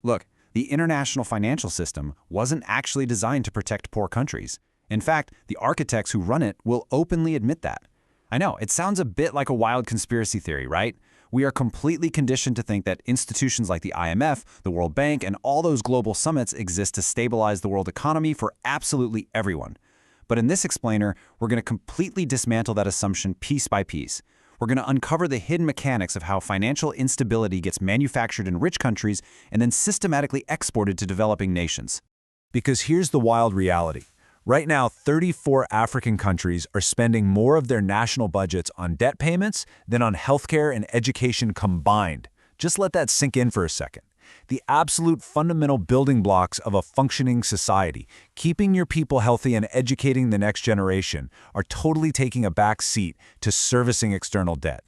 Look, the international financial system wasn't actually designed to protect poor countries. In fact, the architects who run it will openly admit that. I know, it sounds a bit like a wild conspiracy theory, right? We are completely conditioned to think that institutions like the IMF, the World Bank, and all those global summits exist to stabilize the world economy for absolutely everyone. But in this explainer, we're going to completely dismantle that assumption piece by piece. We're going to uncover the hidden mechanics of how financial instability gets manufactured in rich countries and then systematically exported to developing nations. Because here's the wild reality. Right now, 34 African countries are spending more of their national budgets on debt payments than on healthcare and education combined. Just let that sink in for a second. The absolute fundamental building blocks of a functioning society, keeping your people healthy and educating the next generation, are totally taking a back seat to servicing external debt.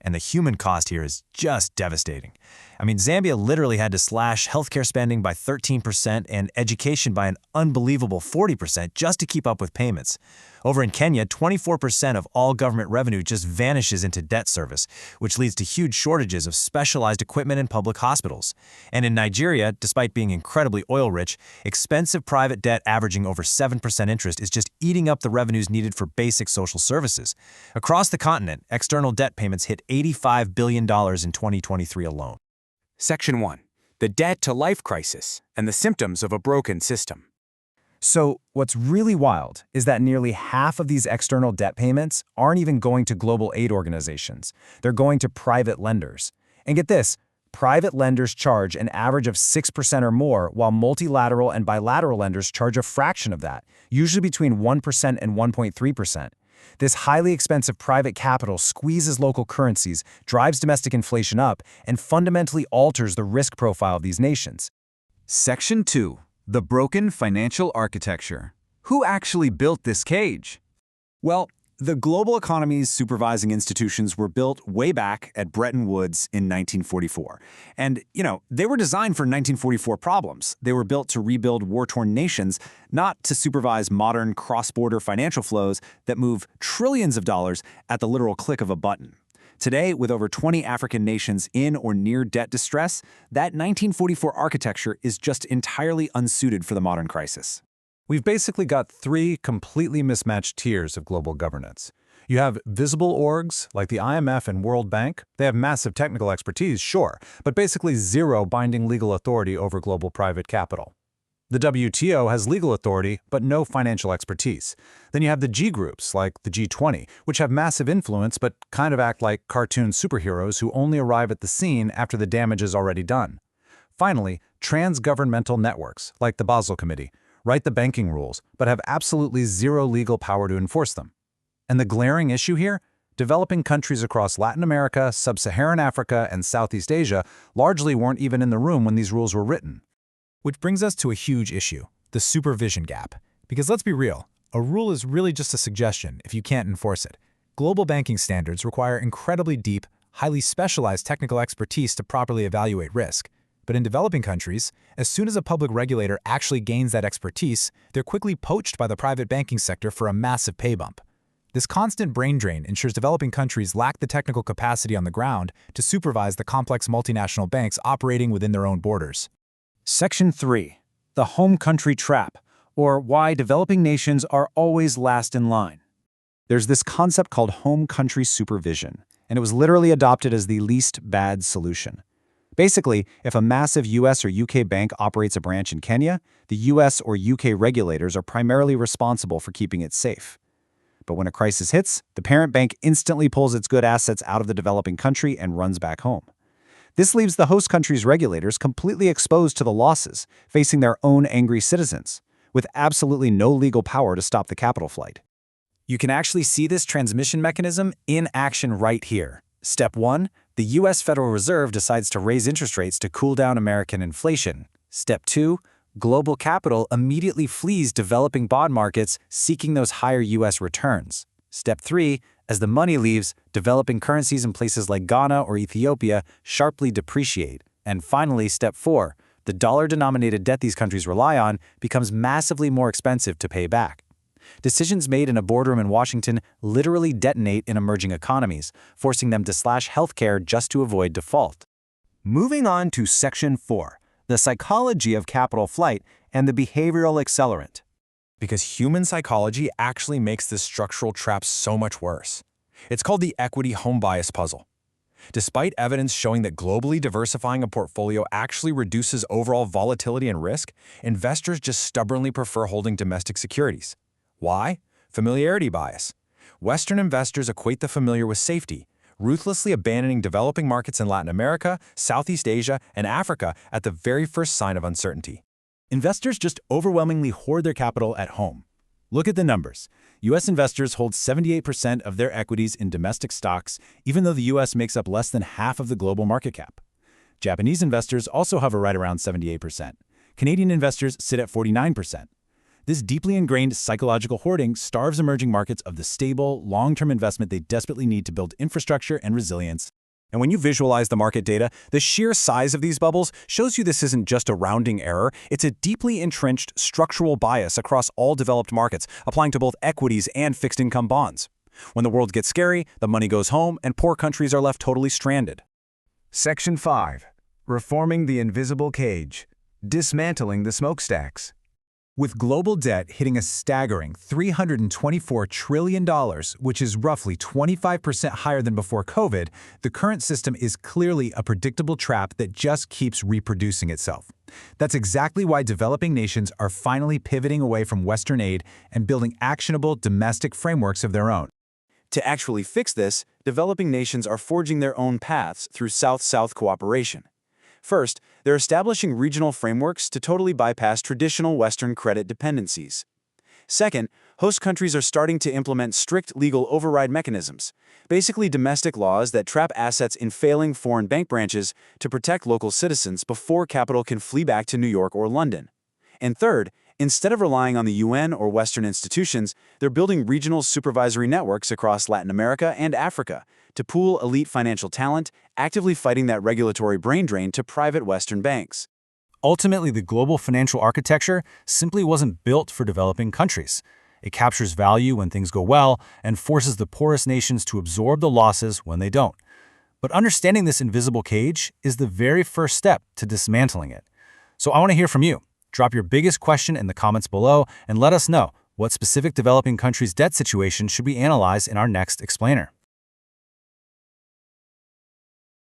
And the human cost here is just devastating. I mean, Zambia literally had to slash healthcare spending by 13% and education by an unbelievable 40% just to keep up with payments. Over in Kenya, 24% of all government revenue just vanishes into debt service, which leads to huge shortages of specialized equipment in public hospitals. And in Nigeria, despite being incredibly oil-rich, expensive private debt averaging over 7% interest is just eating up the revenues needed for basic social services. Across the continent, external debt payments hit $85 billion in 2023 alone. Section 1. The debt-to-life crisis and the symptoms of a broken system. So, what's really wild is that nearly half of these external debt payments aren't even going to global aid organizations. They're going to private lenders. And get this, private lenders charge an average of 6% or more, while multilateral and bilateral lenders charge a fraction of that, usually between 1% and 1.3%. This highly expensive private capital squeezes local currencies, drives domestic inflation up, and fundamentally alters the risk profile of these nations. Section 2. The broken financial architecture. Who actually built this cage? Well, the global economy's supervising institutions were built way back at Bretton Woods in 1944. And, they were designed for 1944 problems. They were built to rebuild war-torn nations, not to supervise modern cross-border financial flows that move trillions of dollars at the literal click of a button. Today, with over 20 African nations in or near debt distress, that 1944 architecture is just entirely unsuited for the modern crisis. We've basically got three completely mismatched tiers of global governance. You have visible orgs, like the IMF and World Bank. They have massive technical expertise, sure, but basically zero binding legal authority over global private capital. The WTO has legal authority, but no financial expertise. Then you have the G groups, like the G20, which have massive influence but kind of act like cartoon superheroes who only arrive at the scene after the damage is already done. Finally, trans-governmental networks, like the Basel Committee, write the banking rules, but have absolutely zero legal power to enforce them. And the glaring issue here? Developing countries across Latin America, Sub-Saharan Africa, and Southeast Asia largely weren't even in the room when these rules were written. Which brings us to a huge issue, the supervision gap. Because let's be real, a rule is really just a suggestion if you can't enforce it. Global banking standards require incredibly deep, highly specialized technical expertise to properly evaluate risk. But in developing countries, as soon as a public regulator actually gains that expertise, they're quickly poached by the private banking sector for a massive pay bump. This constant brain drain ensures developing countries lack the technical capacity on the ground to supervise the complex multinational banks operating within their own borders. Section 3. The home country trap, or why developing nations are always last in line. There's this concept called home country supervision, and it was literally adopted as the least bad solution. Basically, if a massive US or UK bank operates a branch in Kenya, the US or UK regulators are primarily responsible for keeping it safe. But when a crisis hits, the parent bank instantly pulls its good assets out of the developing country and runs back home. This leaves the host country's regulators completely exposed to the losses, facing their own angry citizens, with absolutely no legal power to stop the capital flight. You can actually see this transmission mechanism in action right here. Step 1. The U.S. Federal Reserve decides to raise interest rates to cool down American inflation. Step 2. Global capital immediately flees developing bond markets seeking those higher U.S. returns. Step 3. As the money leaves, developing currencies in places like Ghana or Ethiopia sharply depreciate. And finally, step 4. The dollar-denominated debt these countries rely on becomes massively more expensive to pay back. Decisions made in a boardroom in Washington literally detonate in emerging economies, forcing them to slash healthcare just to avoid default. Moving on to Section 4, the psychology of capital flight, and the behavioral accelerant. Because human psychology actually makes this structural trap so much worse. It's called the equity home bias puzzle. Despite evidence showing that globally diversifying a portfolio actually reduces overall volatility and risk, investors just stubbornly prefer holding domestic securities. Why? Familiarity bias. Western investors equate the familiar with safety, ruthlessly abandoning developing markets in Latin America, Southeast Asia, and Africa at the very first sign of uncertainty. Investors just overwhelmingly hoard their capital at home. Look at the numbers. U.S. investors hold 78% of their equities in domestic stocks, even though the U.S. makes up less than half of the global market cap. Japanese investors also hover right around 78%. Canadian investors sit at 49%. This deeply ingrained psychological hoarding starves emerging markets of the stable, long-term investment they desperately need to build infrastructure and resilience. And when you visualize the market data, the sheer size of these bubbles shows you this isn't just a rounding error, it's a deeply entrenched structural bias across all developed markets, applying to both equities and fixed income bonds. When the world gets scary, the money goes home, and poor countries are left totally stranded. Section 5. Reforming the invisible cage. Dismantling the smokestacks. With global debt hitting a staggering $324 trillion, which is roughly 25% higher than before COVID, the current system is clearly a predictable trap that just keeps reproducing itself. That's exactly why developing nations are finally pivoting away from Western aid and building actionable domestic frameworks of their own. To actually fix this, developing nations are forging their own paths through South-South cooperation. First, they're establishing regional frameworks to totally bypass traditional Western credit dependencies. Second, host countries are starting to implement strict legal override mechanisms, basically domestic laws that trap assets in failing foreign bank branches to protect local citizens before capital can flee back to New York or London. And third, instead of relying on the UN or Western institutions, they're building regional supervisory networks across Latin America and Africa to pool elite financial talent, actively fighting that regulatory brain drain to private Western banks. Ultimately, the global financial architecture simply wasn't built for developing countries. It captures value when things go well and forces the poorest nations to absorb the losses when they don't. But understanding this invisible cage is the very first step to dismantling it. So I want to hear from you. Drop your biggest question in the comments below and let us know what specific developing countries' debt situation should we analyze in our next explainer.